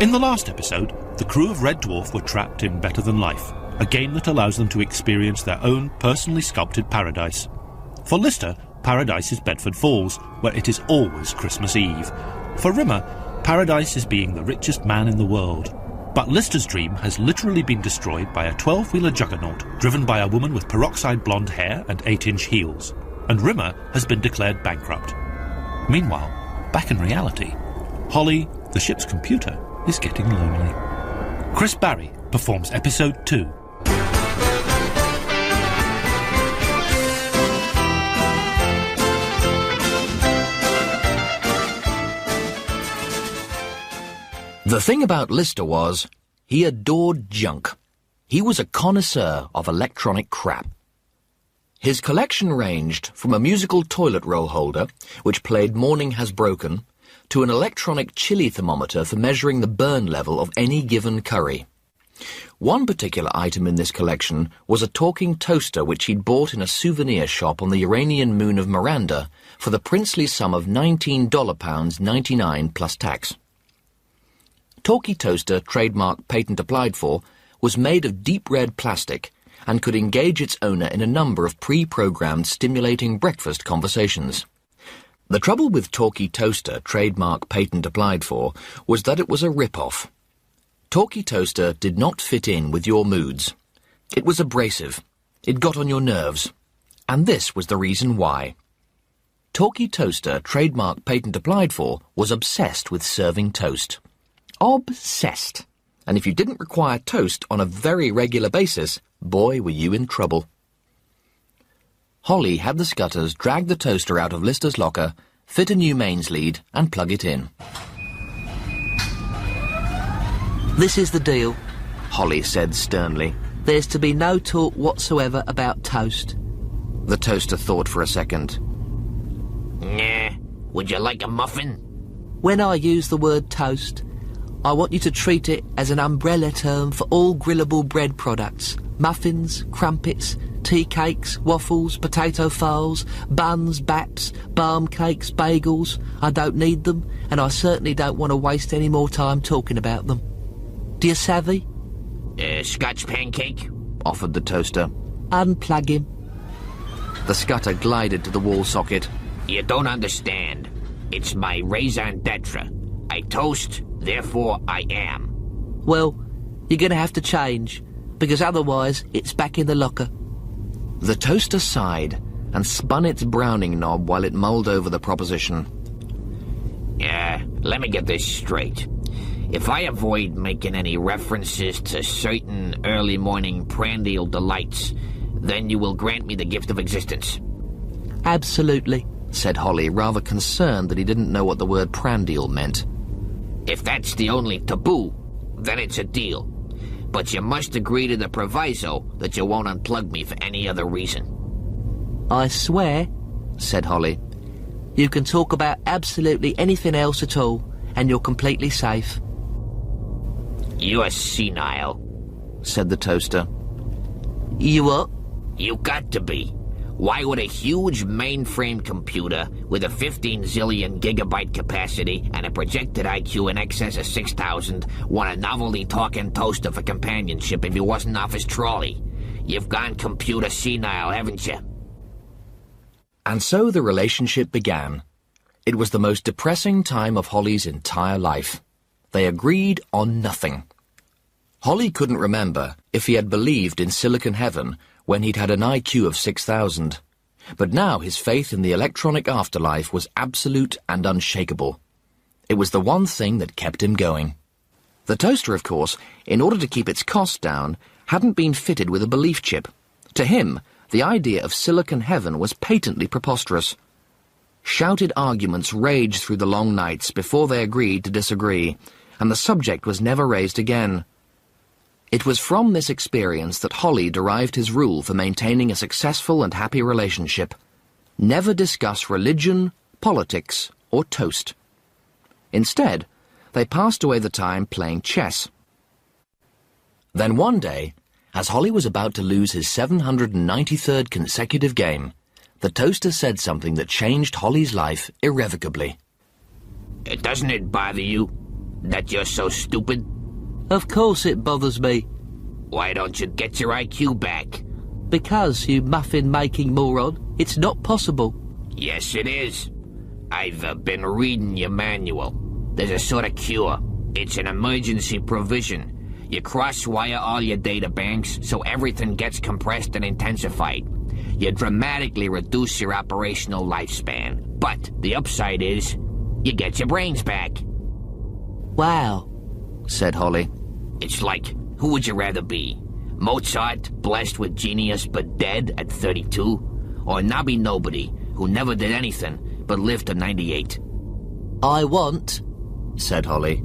In the last episode, the crew of Red Dwarf were trapped in Better Than Life, a game that allows them to experience their own personally sculpted paradise. For Lister, paradise is Bedford Falls, where it is always Christmas Eve. For Rimmer, paradise is being the richest man in the world. But Lister's dream has literally been destroyed by a 12-wheeler juggernaut driven by a woman with peroxide blonde hair and 8-inch heels. And Rimmer has been declared bankrupt. Meanwhile, back in reality, Holly, the ship's computer, is getting lonely. Chris Barry performs episode 2. The thing about Lister was, he adored junk. He was a connoisseur of electronic crap. His collection ranged from a musical toilet roll holder, which played Morning Has Broken, to an electronic chili thermometer for measuring the burn level of any given curry. One particular item in this collection was a talking toaster which he'd bought in a souvenir shop on the Uranian moon of Miranda for the princely sum of £19.99 plus tax. Talkie Toaster, trademark patent applied for, was made of deep red plastic and could engage its owner in a number of pre-programmed stimulating breakfast conversations. The trouble with Talkie Toaster, trademark patent applied for, was that it was a rip-off. Talkie Toaster did not fit in with your moods. It was abrasive. It got on your nerves. And this was the reason why. Talkie Toaster, trademark patent applied for, was obsessed with serving toast. Obsessed. And if you didn't require toast on a very regular basis, boy, were you in trouble. Holly had the Scutters drag the toaster out of Lister's locker, fit a new mains lead, and plug it in. This is the deal, Holly said sternly. There's to be no talk whatsoever about toast. The toaster thought for a second. Nah, would you like a muffin? When I use the word toast, I want you to treat it as an umbrella term for all grillable bread products. Muffins, crumpets, tea cakes, waffles, potato farls, buns, baps, barm cakes, bagels. I don't need them, and I certainly don't want to waste any more time talking about them. Do you savvy? Scotch pancake? Offered the toaster. Unplug him. The Scutter glided to the wall socket. You don't understand. It's my raison d'etre. I toast, therefore I am. Well, you're going to have to change, because otherwise it's back in the locker. The toaster sighed and spun its browning knob while it mulled over the proposition. Let me get this straight. If I avoid making any references to certain early morning prandial delights, then you will grant me the gift of existence. Absolutely, said Holly, rather concerned that he didn't know what the word prandial meant. If that's the only taboo, then it's a deal. But you must agree to the proviso that you won't unplug me for any other reason. I swear, said Holly, you can talk about absolutely anything else at all, and you're completely safe. You're senile, said the toaster. You what? You got to be. Why would a huge mainframe computer with a 15 zillion gigabyte capacity and a projected IQ in excess of 6,000 want a novelty talking toaster for companionship if he wasn't off his trolley? You've gone computer senile, haven't you? And so the relationship began. It was the most depressing time of Holly's entire life. They agreed on nothing. Holly couldn't remember if he had believed in Silicon Heaven when he'd had an IQ of 6,000. But now his faith in the electronic afterlife was absolute and unshakable. It was the one thing that kept him going. The toaster, of course, in order to keep its costs down, hadn't been fitted with a belief chip. To him, the idea of Silicon Heaven was patently preposterous. Shouted arguments raged through the long nights before they agreed to disagree, and the subject was never raised again. It was from this experience that Holly derived his rule for maintaining a successful and happy relationship. Never discuss religion, politics, or toast. Instead, they passed away the time playing chess. Then one day, as Holly was about to lose his 793rd consecutive game, the toaster said something that changed Holly's life irrevocably. Doesn't it bother you That you're so stupid? Of course it bothers me. Why don't you get your IQ back? Because, you muffin-making moron, it's not possible. Yes, it is. I've been reading your manual. There's a sort of cure. It's an emergency provision. You cross-wire all your data banks so everything gets compressed and intensified. You dramatically reduce your operational lifespan. But the upside is, you get your brains back. Wow, said Holly. It's like, who would you rather be? Mozart, blessed with genius but dead at 32? Or Nobby Nobody, who never did anything but lived to 98? I want, said Holly,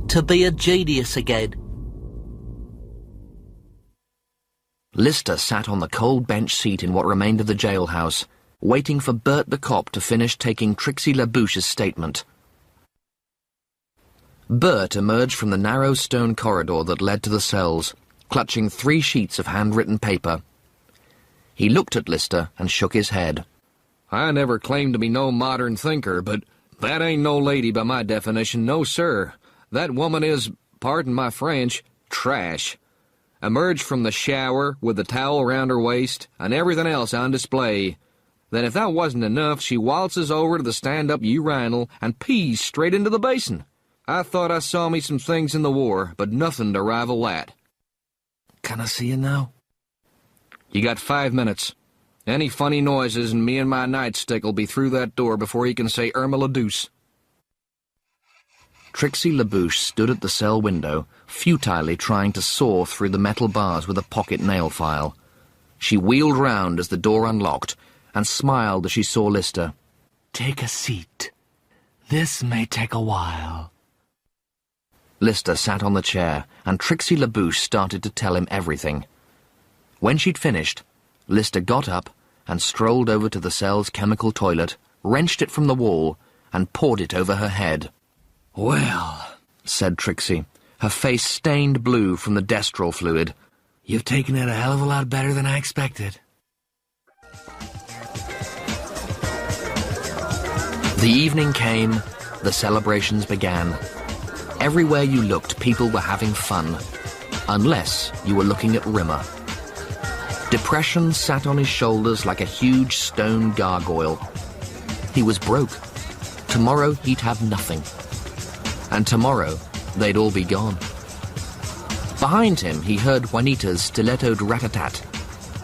to be a genius again. Lister sat on the cold bench seat in what remained of the jailhouse, waiting for Bert the cop to finish taking Trixie LaBouche's statement. Bert emerged from the narrow stone corridor that led to the cells, clutching 3 sheets of handwritten paper. He looked at Lister and shook his head. I never claimed to be no modern thinker, but that ain't no lady by my definition, no sir. That woman is, pardon my French, trash. Emerged from the shower with the towel around her waist and everything else on display. Then if that wasn't enough, she waltzes over to the stand-up urinal and pees straight into the basin. I thought I saw me some things in the war, but nothing to rival that. Can I see you now? You got 5 minutes. Any funny noises and me and my nightstick will be through that door before you can say Irma la Douce. Trixie LaBouche stood at the cell window, futilely trying to saw through the metal bars with a pocket nail file. She wheeled round as the door unlocked and smiled as she saw Lister. Take a seat. This may take a while. Lister sat on the chair, and Trixie LaBouche started to tell him everything. When she'd finished, Lister got up and strolled over to the cell's chemical toilet, wrenched it from the wall, and poured it over her head. Well, said Trixie, her face stained blue from the Destrol fluid. You've taken it a hell of a lot better than I expected. The evening came, the celebrations began. Everywhere you looked, people were having fun, unless you were looking at Rimmer. Depression sat on his shoulders like a huge stone gargoyle. He was broke. Tomorrow he'd have nothing. And tomorrow they'd all be gone. Behind him he heard Juanita's stilettoed rat-a-tat.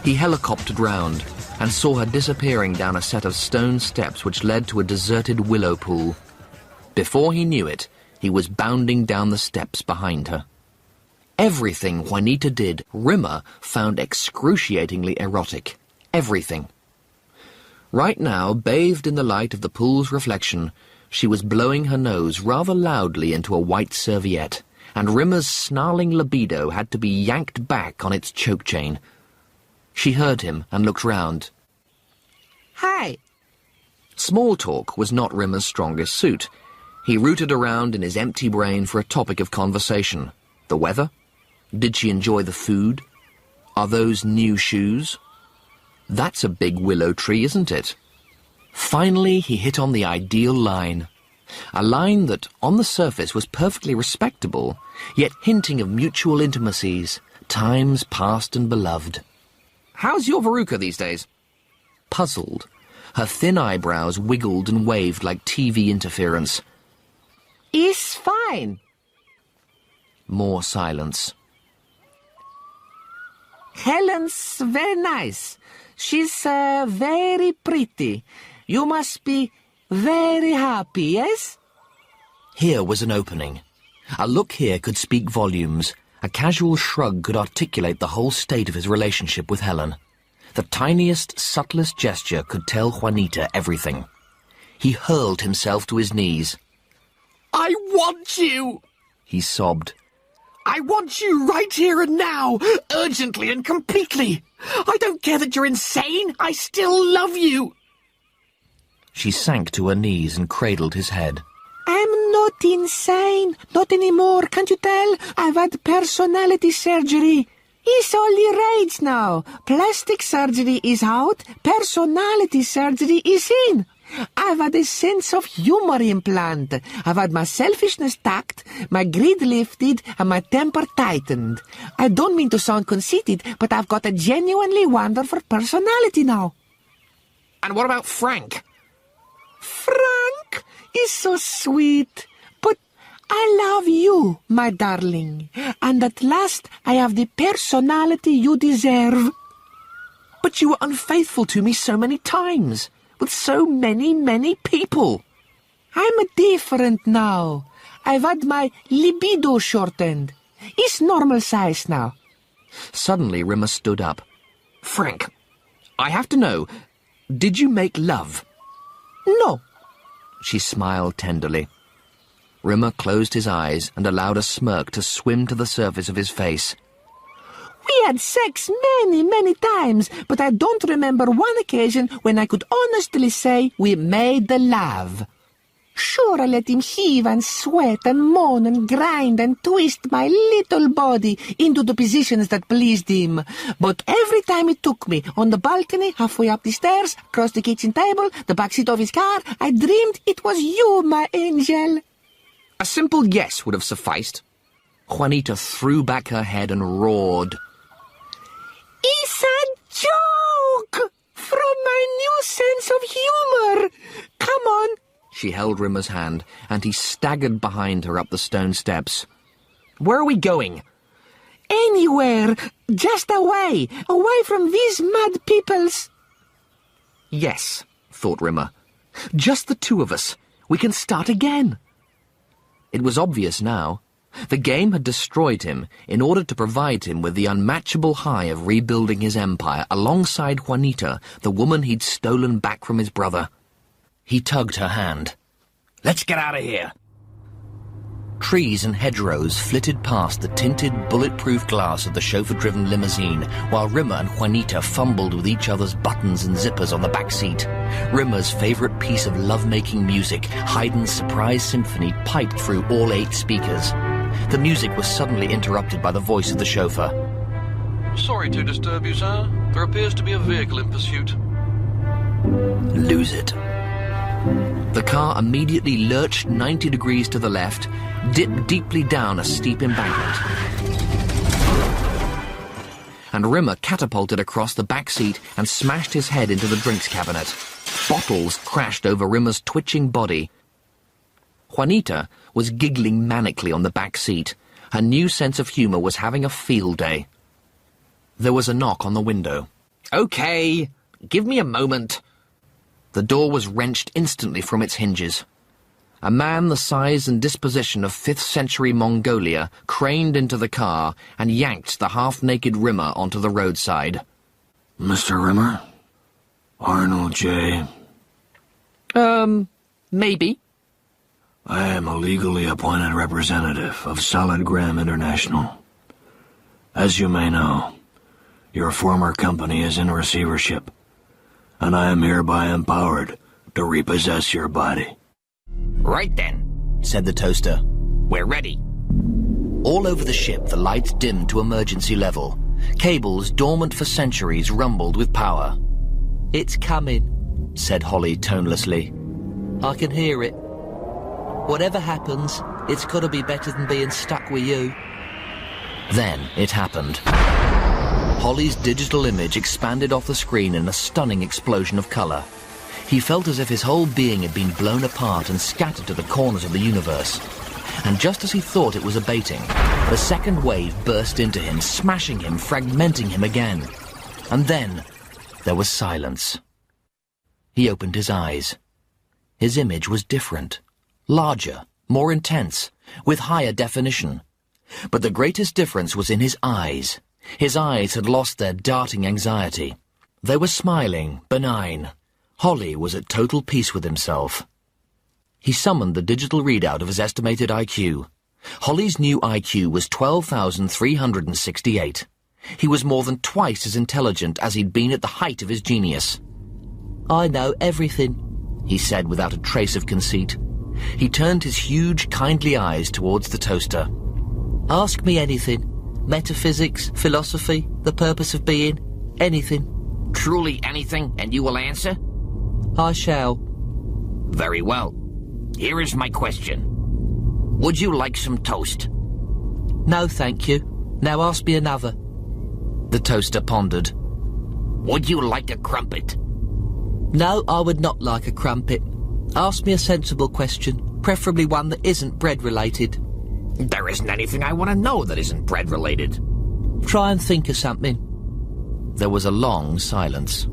He helicoptered round and saw her disappearing down a set of stone steps which led to a deserted willow pool. Before he knew it, he was bounding down the steps behind her. Everything Juanita did, Rimmer found excruciatingly erotic. Everything. Right now, bathed in the light of the pool's reflection, she was blowing her nose rather loudly into a white serviette, and Rimmer's snarling libido had to be yanked back on its choke chain. She heard him and looked round. Hi. Small talk was not Rimmer's strongest suit. He rooted around in his empty brain for a topic of conversation. The weather? Did she enjoy the food? Are those new shoes? That's a big willow tree, isn't it? Finally, he hit on the ideal line. A line that, on the surface, was perfectly respectable, yet hinting of mutual intimacies, times past and beloved. How's your Veruca these days? Puzzled, her thin eyebrows wiggled and waved like TV interference. It's fine. More silence. Helen's very nice. She's very pretty. You must be very happy, yes? Here was an opening. A look here could speak volumes. A casual shrug could articulate the whole state of his relationship with Helen. The tiniest, subtlest gesture could tell Juanita everything. He hurled himself to his knees. I want you, he sobbed. I want you right here and now, urgently and completely. I don't care that you're insane. I still love you. She sank to her knees and cradled his head. I'm not insane. Not anymore. Can't you tell? I've had personality surgery. It's all the rage now. Plastic surgery is out. Personality surgery is in. I've had a sense of humour implant. I've had my selfishness tacked, my greed lifted, and my temper tightened. I don't mean to sound conceited, but I've got a genuinely wonderful personality now. And what about Frank? Frank is so sweet, but I love you, my darling, and at last I have the personality you deserve. But you were unfaithful to me so many times, with so many people. I'm different now. I've had my libido shortened. It's normal size now. Suddenly Rimmer stood up. Frank, I have to know, did you make love? No. She smiled tenderly. Rimmer closed his eyes and allowed a smirk to swim to the surface of his face. We had sex many times, but I don't remember one occasion when I could honestly say we made the love. Sure, I let him heave and sweat and moan and grind and twist my little body into the positions that pleased him. But every time he took me on the balcony, halfway up the stairs, across the kitchen table, the back seat of his car, I dreamed it was you, my angel. A simple yes would have sufficed. Juanita threw back her head and roared. It's a joke! From my new sense of humour! Come on! She held Rimmer's hand, and he staggered behind her up the stone steps. Where are we going? Anywhere! Just away! Away from these mad peoples! Yes, thought Rimmer. Just the two of us. We can start again. It was obvious now. The game had destroyed him in order to provide him with the unmatchable high of rebuilding his empire alongside Juanita, the woman he'd stolen back from his brother. He tugged her hand. Let's get out of here. Trees and hedgerows flitted past the tinted, bulletproof glass of the chauffeur-driven limousine, while Rimmer and Juanita fumbled with each other's buttons and zippers on the back seat. Rimmer's favourite piece of love-making music, Haydn's Surprise Symphony, piped through all 8 speakers. The music was suddenly interrupted by the voice of the chauffeur. Sorry to disturb you, sir. There appears to be a vehicle in pursuit. Lose it. The car immediately lurched 90 degrees to the left, dipped deeply down a steep embankment, and Rimmer catapulted across the back seat and smashed his head into the drinks cabinet. Bottles crashed over Rimmer's twitching body. Juanita was giggling manically on the back seat. Her new sense of humour was having a field day. There was a knock on the window. Okay, give me a moment. The door was wrenched instantly from its hinges. A man the size and disposition of 5th century Mongolia craned into the car and yanked the half-naked Rimmer onto the roadside. Mr. Rimmer? Arnold J. Maybe. I am a legally appointed representative of Solid Graham International. As you may know, your former company is in receivership, and I am hereby empowered to repossess your body. Right then, said the toaster. we're ready. All over the ship, the lights dimmed to emergency level. Cables dormant for centuries rumbled with power. It's coming, said Holly tonelessly. I can hear it. Whatever happens, it's got to be better than being stuck with you. Then it happened. Holly's digital image expanded off the screen in a stunning explosion of colour. He felt as if his whole being had been blown apart and scattered to the corners of the universe. And just as he thought it was abating, the second wave burst into him, smashing him, fragmenting him again. And then there was silence. He opened his eyes. His image was different, larger, more intense, with higher definition. But the greatest difference was in his eyes. His eyes had lost their darting anxiety. They were smiling, benign. Holly was at total peace with himself. He summoned the digital readout of his estimated IQ. Holly's new IQ was 12,368. He was more than twice as intelligent as he'd been at the height of his genius. I know everything, he said without a trace of conceit. He turned his huge, kindly eyes towards the toaster. Ask me anything. Metaphysics, philosophy, the purpose of being, anything. Truly anything, and you will answer? I shall. Very well. Here is my question. Would you like some toast? No, thank you. Now ask me another. The toaster pondered. Would you like a crumpet? No, I would not like a crumpet. Ask me a sensible question, preferably one that isn't bread-related. There isn't anything I want to know that isn't bread-related. Try and think of something. There was a long silence.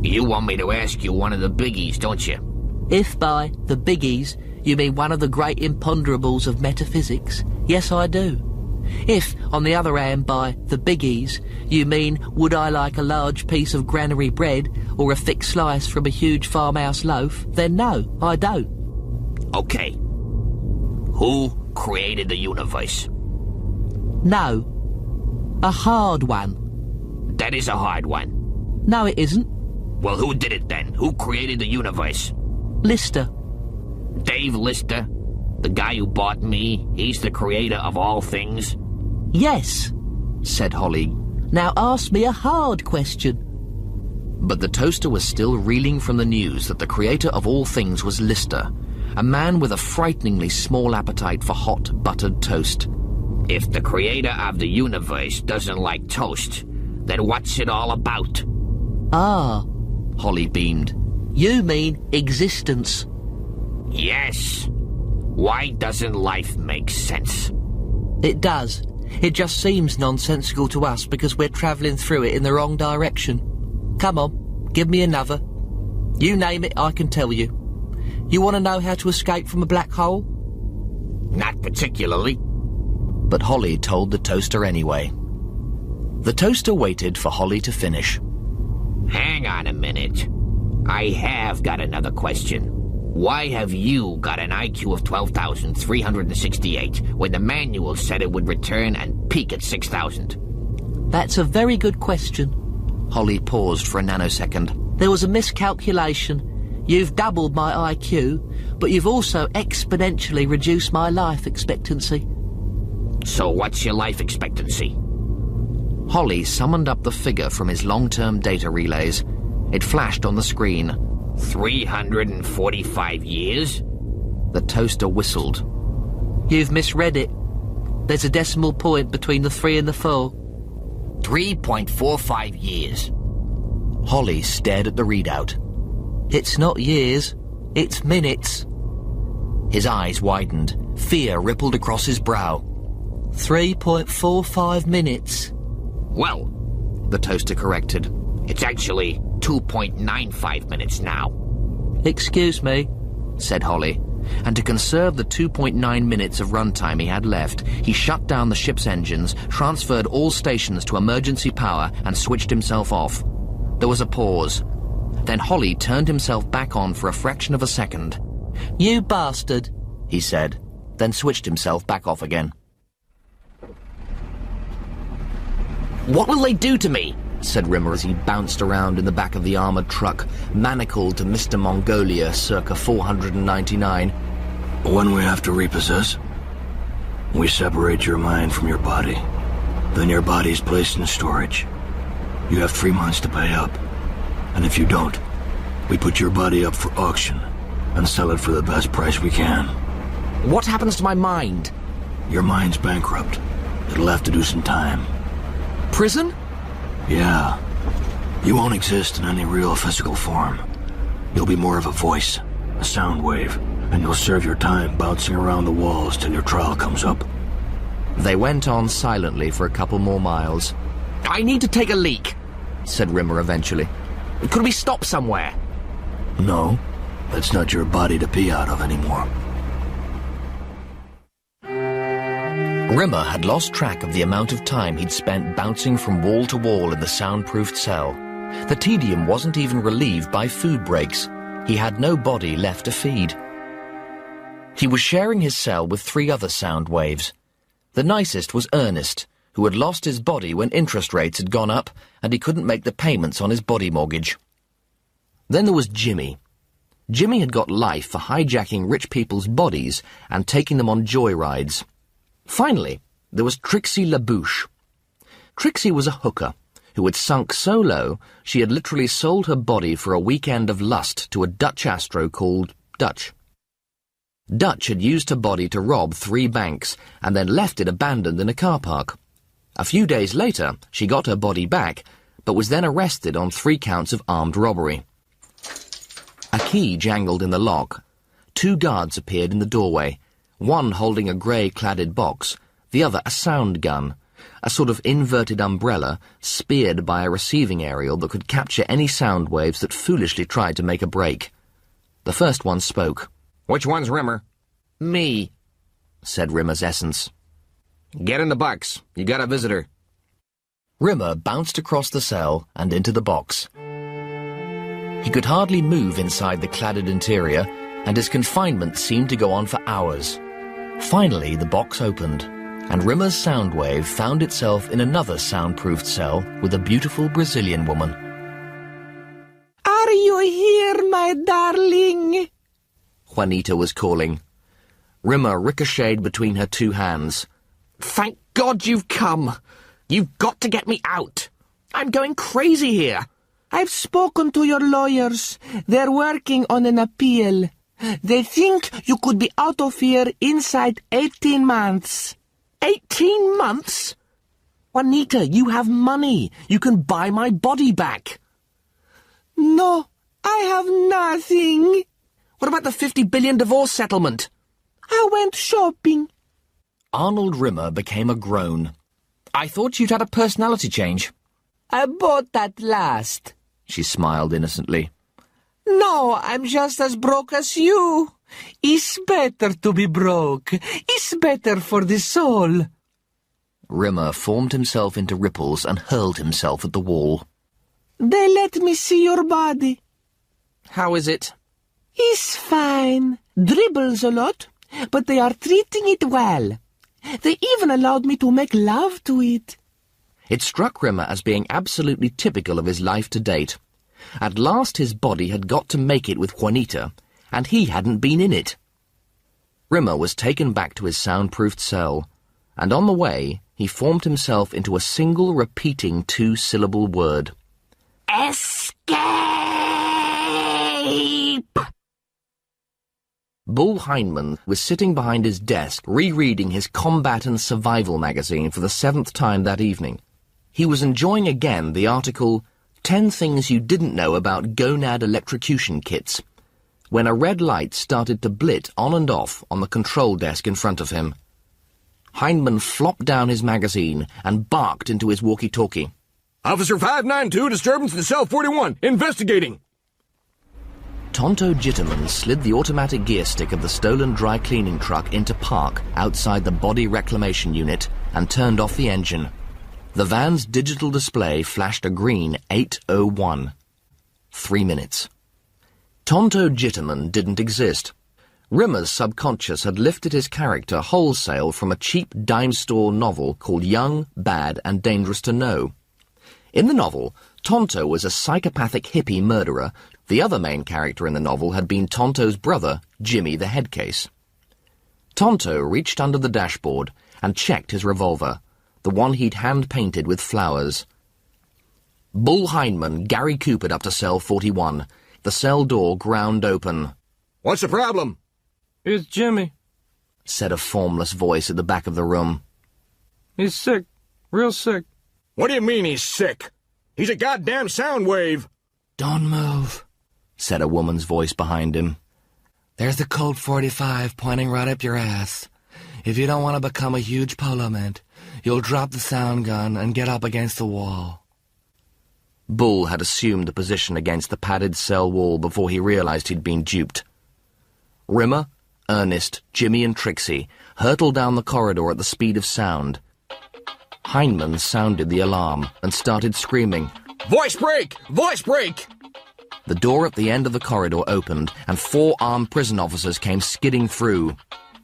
You want me to ask you one of the biggies, don't you? If by the biggies you mean one of the great imponderables of metaphysics, yes, I do. If, on the other hand, by the biggies you mean would I like a large piece of granary bread or a thick slice from a huge farmhouse loaf, then no, I don't. Okay. Who created the universe? No. A hard one. That is a hard one. No, it isn't. Well, who did it then? Who created the universe? Lister. Dave Lister? The guy who bought me? He's the creator of all things? Yes, said Holly. Now ask me a hard question. But the toaster was still reeling from the news that the creator of all things was Lister, a man with a frighteningly small appetite for hot, buttered toast. If the creator of the universe doesn't like toast, then what's it all about? Ah, Holly beamed. You mean existence. Yes. Why doesn't life make sense? It does. It just seems nonsensical to us because we're travelling through it in the wrong direction. Come on, give me another. You name it, I can tell you. You want to know how to escape from a black hole? Not particularly. But Holly told the toaster anyway. The toaster waited for Holly to finish. Hang on a minute. I have got another question. Why have you got an IQ of 12,368 when the manual said it would return and peak at 6,000? That's a very good question. Holly paused for a nanosecond. There was a miscalculation. You've doubled my IQ, but you've also exponentially reduced my life expectancy. So what's your life expectancy? Holly summoned up the figure from his long-term data relays. It flashed on the screen. 345 years? The toaster whistled. You've misread it. There's a decimal point between the 3 and the 4. 3.45 years. Holly stared at the readout. It's not years, it's minutes. His eyes widened. Fear rippled across his brow. 3.45 minutes. Well, the toaster corrected. It's actually 2.95 minutes now. Excuse me, said Holly, and to conserve the 2.9 minutes of runtime he had left, he shut down the ship's engines, transferred all stations to emergency power, and switched himself off. There was a pause. Then Holly turned himself back on for a fraction of a second. You bastard, he said, then switched himself back off again. What will they do to me? Said Rimmer as he bounced around in the back of the armoured truck, manacled to Mr. Mongolia circa 499. When we have to repossess, we separate your mind from your body. Then your body is placed in storage. You have 3 months to pay up. And if you don't, we put your body up for auction and sell it for the best price we can. What happens to my mind? Your mind's bankrupt. It'll have to do some time. Prison? Yeah. You won't exist in any real physical form. You'll be more of a voice, a sound wave, and you'll serve your time bouncing around the walls till your trial comes up. They went on silently for a couple more miles. I need to take a leak, said Rimmer eventually. Could we stop somewhere? No, that's not your body to pee out of anymore. Rimmer had lost track of the amount of time he'd spent bouncing from wall to wall in the soundproofed cell. The tedium wasn't even relieved by food breaks. He had no body left to feed. He was sharing his cell with 3 other sound waves. The nicest was Ernest, who had lost his body when interest rates had gone up and he couldn't make the payments on his body mortgage. Then there was Jimmy. Jimmy had got life for hijacking rich people's bodies and taking them on joyrides. Finally, there was Trixie LaBouche. Trixie was a hooker who had sunk so low she had literally sold her body for a weekend of lust to a Dutch astro called Dutch. Dutch had used her body to rob 3 banks and then left it abandoned in a car park. A few days later, she got her body back, but was then arrested on 3 counts of armed robbery. A key jangled in the lock. 2 guards appeared in the doorway, one holding a grey-cladded box, the other a sound gun, a sort of inverted umbrella speared by a receiving aerial that could capture any sound waves that foolishly tried to make a break. The first one spoke. "Which one's Rimmer?" "Me," said Rimmer's essence. "Get in the box. You got a visitor." Rimmer bounced across the cell and into the box. He could hardly move inside the cladded interior, and his confinement seemed to go on for hours. Finally, the box opened, and Rimmer's sound wave found itself in another soundproofed cell with a beautiful Brazilian woman. "Are you here, my darling?" Juanita was calling. Rimmer ricocheted between her 2 hands. "Thank God you've come. You've got to get me out. I'm going crazy here. I've spoken to your lawyers. They're working on an appeal. They think you could be out of here inside 18 months. 18 months? Juanita, you have money. You can buy my body back." "No, I have nothing." "What about the $50 billion divorce settlement?" "I went shopping." Arnold Rimmer became a groan. "I thought you'd had a personality change." "I bought that last." She smiled innocently. "No, I'm just as broke as you. It's better to be broke. It's better for the soul." Rimmer formed himself into ripples and hurled himself at the wall. "They let me see your body." "How is it?" "It's fine. Dribbles a lot, but they are treating it well. They even allowed me to make love to it." It struck Rimmer as being absolutely typical of his life to date. At last his body had got to make it with Juanita, and he hadn't been in it. Rimmer was taken back to his soundproofed cell, and on the way he formed himself into a single repeating 2-syllable word. Escape! Bull Heinemann was sitting behind his desk rereading his Combat and Survival magazine for the 7th time that evening. He was enjoying again the article 10 Things You Didn't Know About Gonad Electrocution Kits, when a red light started to blit on and off on the control desk in front of him. Heinemann flopped down his magazine and barked into his walkie-talkie. "Officer 592, disturbance in cell 41, investigating." Tonto Jitterman slid the automatic gear stick of the stolen dry cleaning truck into park outside the body reclamation unit and turned off the engine. The van's digital display flashed a green 8:01. 3 minutes. Tonto Jitterman didn't exist. Rimmer's subconscious had lifted his character wholesale from a cheap dime-store novel called Young, Bad, and Dangerous to Know. In the novel, Tonto was a psychopathic hippie murderer. The other main character in the novel had been Tonto's brother, Jimmy the Headcase. Tonto reached under the dashboard and checked his revolver, the one he'd hand-painted with flowers. Bull Heinemann Gary Coopered up to cell 41. The cell door ground open. "What's the problem?" "It's Jimmy," said a formless voice at the back of the room. "He's sick. Real sick." "What do you mean he's sick? He's a goddamn sound wave." "Don't move," said a woman's voice behind him. "There's the Colt 45 pointing right up your ass. If you don't want to become a huge polo mint, you'll drop the sound gun and get up against the wall." Bull had assumed a position against the padded cell wall before he realized he'd been duped. Rimmer, Ernest, Jimmy and Trixie hurtled down the corridor at the speed of sound. Heinemann sounded the alarm and started screaming, "Voice break! Voice break!" The door at the end of the corridor opened, and 4 armed prison officers came skidding through.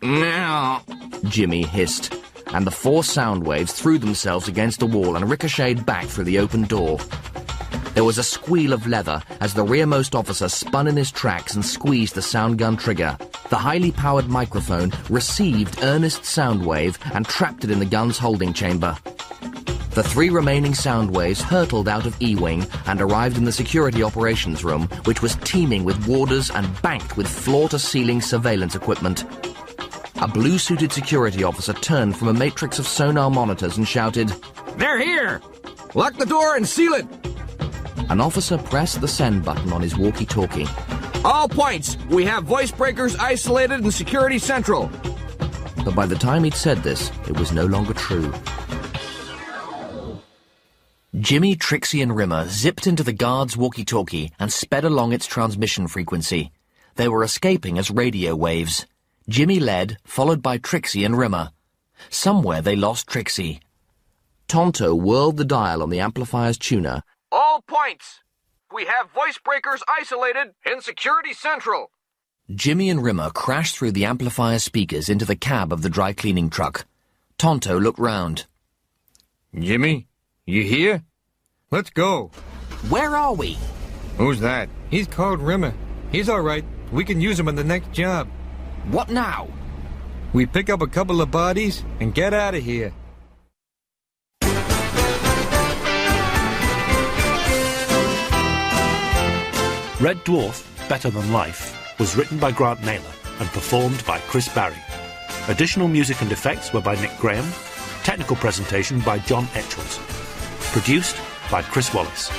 "Now," Jimmy hissed, and the 4 sound waves threw themselves against the wall and ricocheted back through the open door. There was a squeal of leather as the rearmost officer spun in his tracks and squeezed the sound gun trigger. The highly powered microphone received Ernest's sound wave and trapped it in the gun's holding chamber. The 3 remaining sound waves hurtled out of E-Wing and arrived in the security operations room, which was teeming with warders and banked with floor-to-ceiling surveillance equipment. A blue-suited security officer turned from a matrix of sonar monitors and shouted, They're here! Lock the door and seal it! An officer pressed the send button on his walkie-talkie. All points! We have voice breakers isolated in Security Central. But by the time he'd said this, it was no longer true. Jimmy, Trixie and Rimmer zipped into the guard's walkie-talkie and sped along its transmission frequency. They were escaping as radio waves. Jimmy led, followed by Trixie and Rimmer. Somewhere they lost Trixie. Tonto whirled the dial on the amplifier's tuner. All points! We have voice breakers isolated in Security Central. Jimmy and Rimmer crashed through the amplifier's speakers into the cab of the dry cleaning truck. Tonto looked round. Jimmy, you here? Let's go. Where are we? Who's that? He's called Rimmer. He's all right. We can use him on the next job. What now? We pick up a couple of bodies and get out of here. Red Dwarf, Better Than Life, was written by Grant Naylor and performed by Chris Barry. Additional music and effects were by Nick Graham. Technical presentation by John Etchells. Produced by Chris Wallace.